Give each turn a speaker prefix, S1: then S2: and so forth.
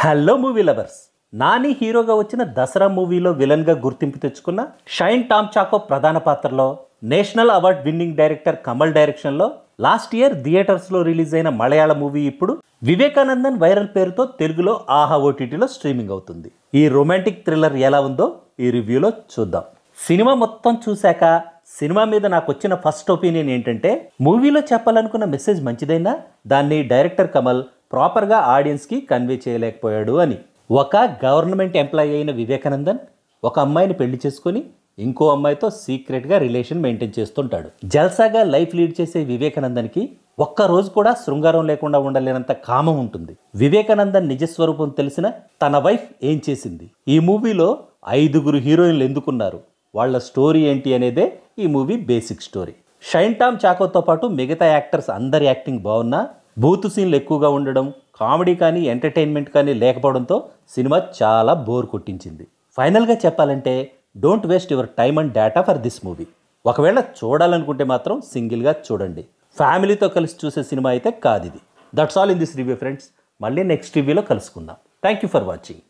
S1: Hello movie lovers. Nani హీరోగా వచ్చిన దసరా మూవీలో విలన్గా గుర్తింపు తెచ్చుకున్న షైన్ టామ్ చాకో ప్రధాన పాత్రలో, national award winning director Kamal డైరెక్షన్లో లాస్ట్ ఇయర్ థియేటర్స్లో రిలీజ్ అయిన మలయాళ మూవీ ఇప్పుడు వివేకానందన్ వైరల్ పేరుతో తెలుగులో ఆహా ఓటీటీలో స్ట్రీమింగ్ అవుతుంది. ఈ రొమాంటిక్ థ్రిల్లర్ ఎలా ఉందో ఈ రివ్యూలో చూద్దాం. సినిమా మొత్తం చూశాక సినిమా మీద నాకు వచ్చిన ఫస్ట్ ఒపీనియన్ ఏంటంటే, మూవీలో చెప్పాలనుకున్న మెసేజ్ మంచిదైనా దాన్ని డైరెక్టర్ కమల్ ప్రాపర్గా ఆడియన్స్కి కన్వే చేయలేకపోయాడు అని. ఒక గవర్నమెంట్ ఎంప్లాయీ అయిన వివేకానందన్ ఒక అమ్మాయిని పెళ్లి చేసుకొని ఇంకో అమ్మాయితో సీక్రెట్గా రిలేషన్ మెయింటైన్ చేస్తుంటాడు. జల్సాగా లైఫ్ లీడ్ చేసే వివేకానందన్కి ఒక్కరోజు కూడా శృంగారం లేకుండా ఉండలేనంత కామం ఉంటుంది. వివేకానందన్ నిజస్వరూపం తెలిసిన తన వైఫ్ ఏం చేసింది, ఈ మూవీలో 5 హీరోయిన్లు ఎందుకున్నారు, వాళ్ళ స్టోరీ ఏంటి అనేదే ఈ movie basic story. Shine Tom చాకోతో పాటు మిగతా యాక్టర్స్ అందరి యాక్టింగ్ బాగున్నా బూతు సీన్లు ఎక్కువగా ఉండడం, కామెడీ కానీ ఎంటర్టైన్మెంట్ కానీ లేకపోవడంతో సినిమా చాలా బోర్ కొట్టించింది. ఫైనల్గా చెప్పాలంటే, don't waste your time and data for this movie. ఒకవేళ చూడాలనుకుంటే మాత్రం సింగిల్గా చూడండి, ఫ్యామిలీతో కలిసి చూసే సినిమా అయితే కాదు ఇది. That's all in this review friends. మళ్ళీ నెక్స్ట్ రివ్యూలో కలుసుకుందాం. Thank you for watching.